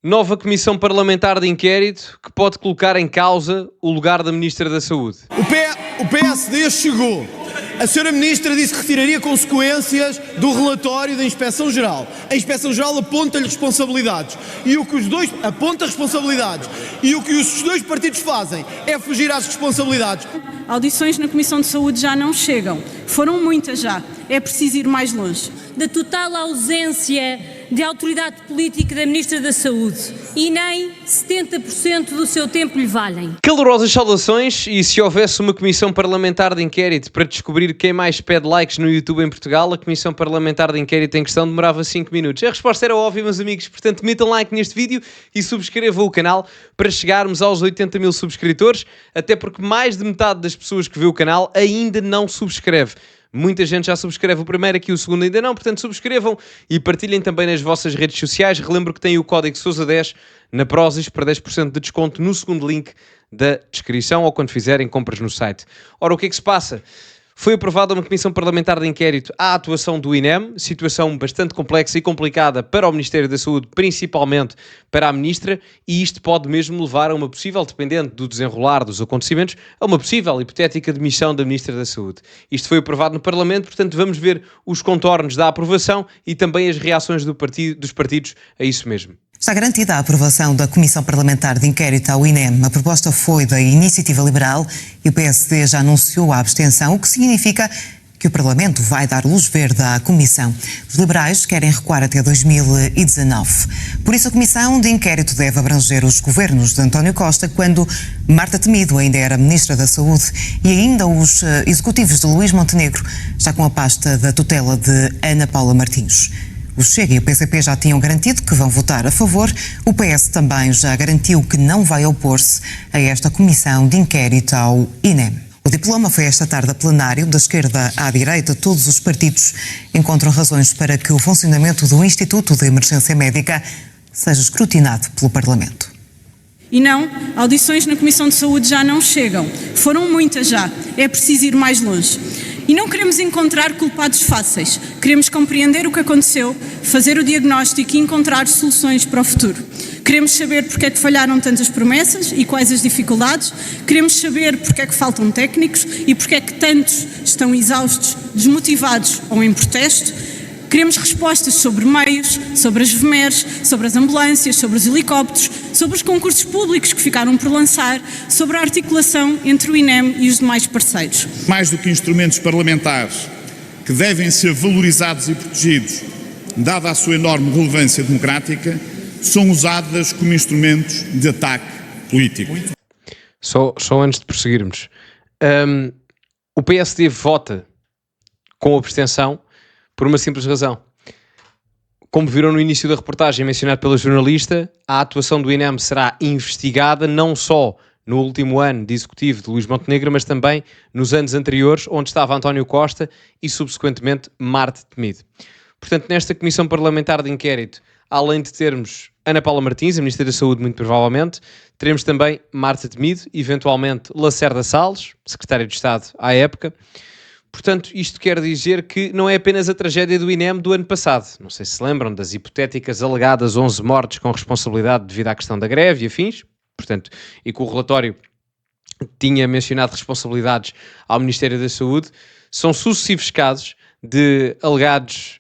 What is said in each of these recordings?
Nova comissão parlamentar de inquérito que pode colocar em causa o lugar da Ministra da Saúde. O PSD chegou. A senhora Ministra disse que retiraria consequências do relatório da Inspeção-Geral. A Inspeção-Geral aponta-lhe responsabilidades. E o que os dois partidos fazem é fugir às responsabilidades. Audições na Comissão de Saúde já não chegam. Foram muitas já. É preciso ir mais longe. Da total ausência de autoridade política da Ministra da Saúde e nem 70% do seu tempo lhe valem. Calorosas saudações, e se houvesse uma comissão parlamentar de inquérito para descobrir quem mais pede likes no YouTube em Portugal, a comissão parlamentar de inquérito em questão demorava 5 minutos. A resposta era óbvia, meus amigos, portanto metam like neste vídeo e subscrevam o canal para chegarmos aos 80 mil subscritores, até porque mais de metade das pessoas que vê o canal ainda não subscreve. Muita gente já subscreve o primeiro, aqui o segundo ainda não, portanto subscrevam e partilhem também nas vossas redes sociais. Relembro que tem o código SOUSA10 na Prozis para 10% de desconto no segundo link da descrição ou quando fizerem compras no site. Ora, o que é que se passa? Foi aprovada uma comissão parlamentar de inquérito à atuação do INEM, situação bastante complexa e complicada para o Ministério da Saúde, principalmente para a Ministra, e isto pode mesmo levar a uma possível, dependendo do desenrolar dos acontecimentos, a uma possível hipotética demissão da Ministra da Saúde. Isto foi aprovado no Parlamento, portanto vamos ver os contornos da aprovação e também as reações dos partidos a isso mesmo. Está garantida a aprovação da Comissão Parlamentar de Inquérito ao INEM. A proposta foi da Iniciativa Liberal e o PSD já anunciou a abstenção, o que significa que o Parlamento vai dar luz verde à Comissão. Os liberais querem recuar até 2019. Por isso, a Comissão de Inquérito deve abranger os governos de António Costa, quando Marta Temido ainda era Ministra da Saúde, e ainda os executivos de Luís Montenegro, já com a pasta da tutela de Ana Paula Martins. O Chega e o PCP já tinham garantido que vão votar a favor. O PS também já garantiu que não vai opor-se a esta comissão de inquérito ao INEM. O diploma foi esta tarde a plenário, da esquerda à direita. Todos os partidos encontram razões para que o funcionamento do Instituto de Emergência Médica seja escrutinado pelo Parlamento. E não, audições na Comissão de Saúde já não chegam. Foram muitas já. É preciso ir mais longe. E não queremos encontrar culpados fáceis. Queremos compreender o que aconteceu, fazer o diagnóstico e encontrar soluções para o futuro. Queremos saber porque é que falharam tantas promessas e quais as dificuldades. Queremos saber porque é que faltam técnicos e porque é que tantos estão exaustos, desmotivados ou em protesto. Queremos respostas sobre meios, sobre as VMERs, sobre as ambulâncias, sobre os helicópteros, sobre os concursos públicos que ficaram por lançar, sobre a articulação entre o INEM e os demais parceiros. Mais do que instrumentos parlamentares que devem ser valorizados e protegidos, dada a sua enorme relevância democrática, são usadas como instrumentos de ataque político. Só antes de prosseguirmos, o PSD vota com abstenção por uma simples razão. Como viram no início da reportagem mencionado pela jornalista, a atuação do INEM será investigada não só no último ano de executivo de Luís Montenegro, mas também nos anos anteriores, onde estava António Costa e, subsequentemente, Marta Temido. Portanto, nesta Comissão Parlamentar de Inquérito, além de termos Ana Paula Martins, a Ministra da Saúde, muito provavelmente, teremos também Marta Temido, eventualmente Lacerda Salles, Secretária de Estado à época. Portanto, isto quer dizer que não é apenas a tragédia do INEM do ano passado. Não sei se lembram das hipotéticas alegadas 11 mortes com responsabilidade devido à questão da greve e afins. Portanto, e que o relatório tinha mencionado responsabilidades ao Ministério da Saúde. São sucessivos casos de alegados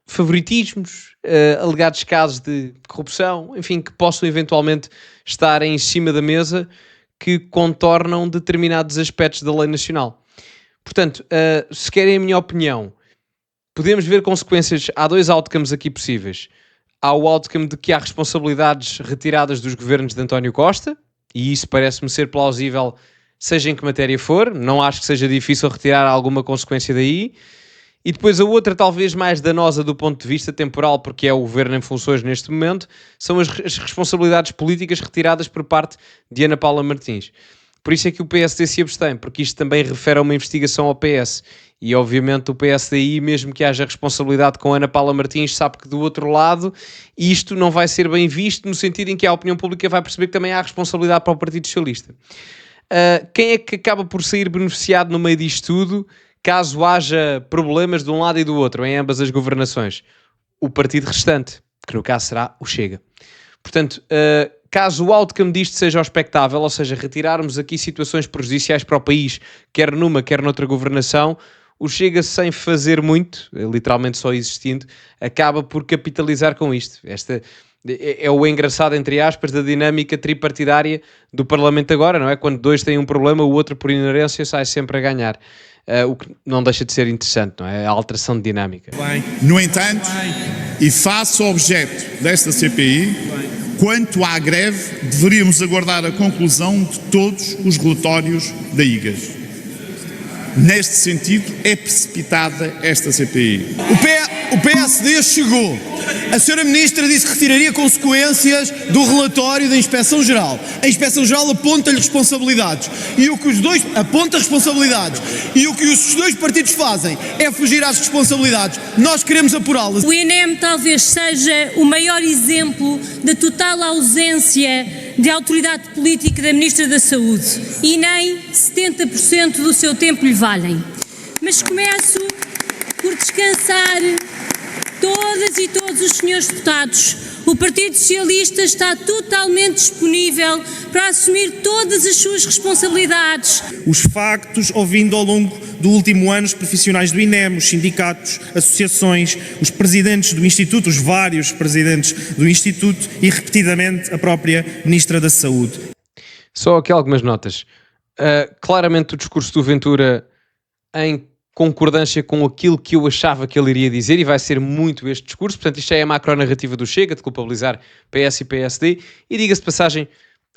favoritismos, alegados casos de corrupção, enfim, que possam eventualmente estar em cima da mesa, que contornam determinados aspectos da lei nacional. Portanto, se querem a minha opinião, podemos ver consequências. Há dois outcomes aqui possíveis. Há o outcome de que há responsabilidades retiradas dos governos de António Costa, e isso parece-me ser plausível, seja em que matéria for. Não acho que seja difícil retirar alguma consequência daí. E depois a outra, talvez mais danosa do ponto de vista temporal, porque é o governo em funções neste momento, são as responsabilidades políticas retiradas por parte de Ana Paula Martins. Por isso é que o PSD se abstém, porque isto também refere a uma investigação ao PS. E, obviamente, o PSDI, mesmo que haja responsabilidade com a Ana Paula Martins, sabe que do outro lado isto não vai ser bem visto, no sentido em que a opinião pública vai perceber que também há responsabilidade para o Partido Socialista. Quem é que acaba por sair beneficiado no meio disto tudo, caso haja problemas de um lado e do outro, em ambas as governações? O partido restante, que no caso será o Chega. Portanto, caso o outcome disto seja o expectável, ou seja, retirarmos aqui situações prejudiciais para o país, quer numa, quer noutra governação, o Chega, sem fazer muito, literalmente só existindo, acaba por capitalizar com isto. Esta é o engraçado, entre aspas, da dinâmica tripartidária do Parlamento agora, não é? Quando dois têm um problema, o outro, por inerência, sai sempre a ganhar. O que não deixa de ser interessante, não é? A alteração de dinâmica. No entanto, e face ao objeto desta CPI, quanto à greve, deveríamos aguardar a conclusão de todos os relatórios da IGAS. Neste sentido, é precipitada esta CPI. O PSD chegou. A senhora Ministra disse que retiraria consequências do relatório da Inspeção-Geral. A Inspeção-Geral aponta-lhe responsabilidades. E o que os dois... Aponta responsabilidades. E o que os dois partidos fazem é fugir às responsabilidades. Nós queremos apurá-las. O INEM talvez seja o maior exemplo da total ausência de autoridade política da Ministra da Saúde. E nem 70% do seu tempo lhe valem. Mas começo por descansar todas e todos os senhores deputados. O Partido Socialista está totalmente disponível para assumir todas as suas responsabilidades. Os factos, ouvindo ao longo do último ano os profissionais do INEM, os sindicatos, associações, os presidentes do Instituto, os vários presidentes do Instituto e, repetidamente, a própria Ministra da Saúde. Só aqui algumas notas. Claramente o discurso do Ventura em concordância com aquilo que eu achava que ele iria dizer, e vai ser muito este discurso. Portanto, isto é a macronarrativa do Chega, de culpabilizar PS e PSD, e diga-se de passagem,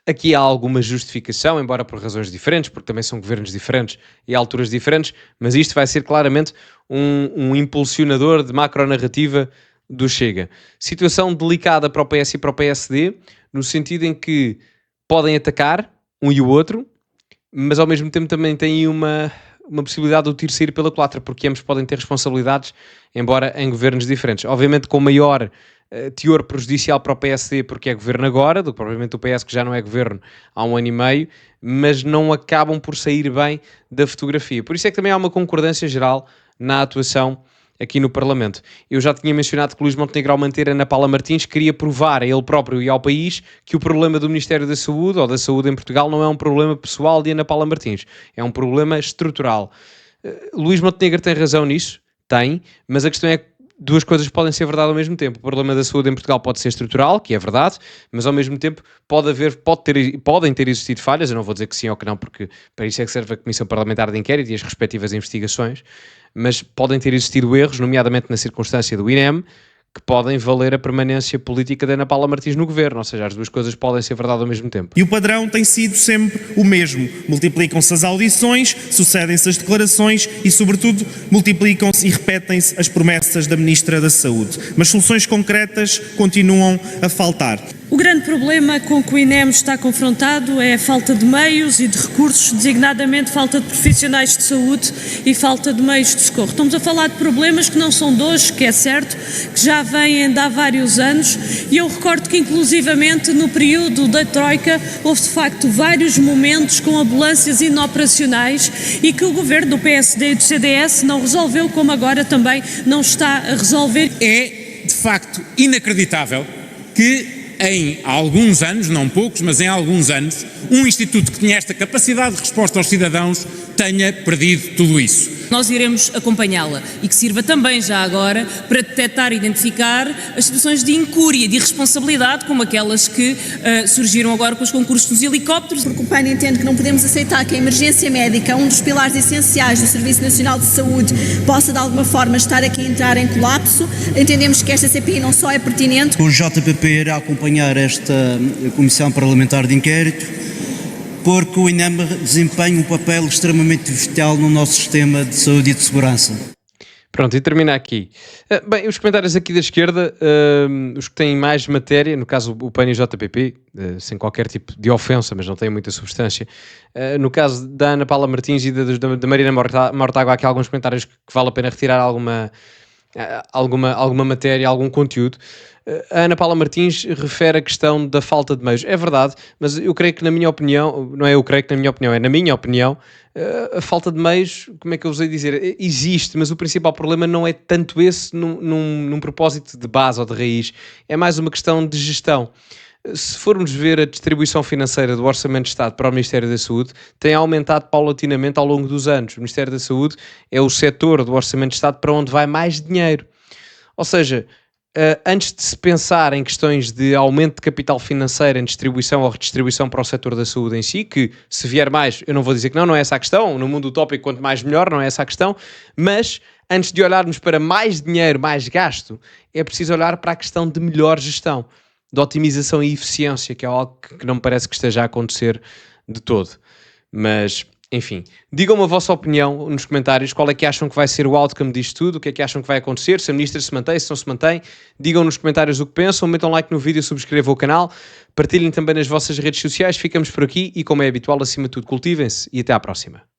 aqui há alguma justificação, embora por razões diferentes, porque também são governos diferentes e alturas diferentes, mas isto vai ser claramente um impulsionador de macronarrativa do Chega. Situação delicada para o PS e para o PSD, no sentido em que podem atacar um e o outro, mas ao mesmo tempo também têm uma possibilidade de o tiro sair pela culatra, porque ambos podem ter responsabilidades, embora em governos diferentes. Obviamente com maior teor prejudicial para o PSD, porque é governo agora, do que provavelmente o PS, que já não é governo há 1 ano e meio, mas não acabam por sair bem da fotografia. Por isso é que também há uma concordância geral na atuação aqui no Parlamento. Eu já tinha mencionado que Luís Montenegro, ao manter Ana Paula Martins, queria provar a ele próprio e ao país que o problema do Ministério da Saúde, ou da saúde em Portugal, não é um problema pessoal de Ana Paula Martins, é um problema estrutural. Luís Montenegro tem razão nisso? Tem, mas a questão é que duas coisas podem ser verdade ao mesmo tempo. O problema da saúde em Portugal pode ser estrutural, que é verdade, mas ao mesmo tempo podem ter existido falhas. Eu não vou dizer que sim ou que não, porque para isso é que serve a Comissão Parlamentar de Inquérito e as respectivas investigações, mas podem ter existido erros, nomeadamente na circunstância do INEM, que podem valer a permanência política de Ana Paula Martins no governo, ou seja, as duas coisas podem ser verdade ao mesmo tempo. E o padrão tem sido sempre o mesmo. Multiplicam-se as audições, sucedem-se as declarações e, sobretudo, multiplicam-se e repetem-se as promessas da Ministra da Saúde. Mas soluções concretas continuam a faltar. O grande problema com que o INEM está confrontado é a falta de meios e de recursos, designadamente falta de profissionais de saúde e falta de meios de socorro. Estamos a falar de problemas que não são de hoje, que é certo, que já vêm de há vários anos, e eu recordo que inclusivamente no período da Troika houve de facto vários momentos com ambulâncias inoperacionais e que o governo do PSD e do CDS não resolveu, como agora também não está a resolver. É de facto inacreditável que em alguns anos, não poucos, mas em alguns anos, um instituto que tinha esta capacidade de resposta aos cidadãos tenha perdido tudo isso. Nós iremos acompanhá-la e que sirva também já agora para detectar e identificar as situações de incúria, de irresponsabilidade, como aquelas que surgiram agora com os concursos dos helicópteros. Porque o PAN entende que não podemos aceitar que a emergência médica, um dos pilares essenciais do Serviço Nacional de Saúde, possa de alguma forma estar aqui a entrar em colapso. Entendemos que esta CPI não só é pertinente. O JPP irá acompanhar esta Comissão Parlamentar de Inquérito, porque o INEM desempenha um papel extremamente vital no nosso sistema de saúde e de segurança. Pronto, e termina aqui. Bem, os comentários aqui da esquerda, os que têm mais matéria, no caso o PAN e o JPP, sem qualquer tipo de ofensa, mas não têm muita substância. No caso da Ana Paula Martins e da Marina Mortágua, há aqui alguns comentários que vale a pena retirar alguma matéria, algum conteúdo. A Ana Paula Martins refere a questão da falta de meios. É verdade, mas eu creio que na minha opinião, não é eu creio que na minha opinião, é na minha opinião, a falta de meios, como é que eu vos ia dizer, existe, mas o principal problema não é tanto esse num propósito de base ou de raiz, é mais uma questão de gestão. se formos ver a distribuição financeira do Orçamento de Estado para o Ministério da Saúde, tem aumentado paulatinamente ao longo dos anos. O Ministério da Saúde é o setor do Orçamento de Estado para onde vai mais dinheiro. Ou seja, antes de se pensar em questões de aumento de capital financeiro em distribuição ou redistribuição para o setor da saúde em si, que se vier mais, eu não vou dizer que não é essa a questão, no mundo utópico quanto mais melhor, não é essa a questão, mas antes de olharmos para mais dinheiro, mais gasto, é preciso olhar para a questão de melhor gestão, de otimização e eficiência, que é algo que não me parece que esteja a acontecer de todo. Mas, enfim, digam-me a vossa opinião nos comentários, qual é que acham que vai ser o outcome disto tudo, o que é que acham que vai acontecer, se a ministra se mantém, se não se mantém. Digam nos comentários o que pensam, metam like no vídeo, subscrevam o canal, partilhem também nas vossas redes sociais. Ficamos por aqui e, como é habitual, acima de tudo, cultivem-se e até à próxima.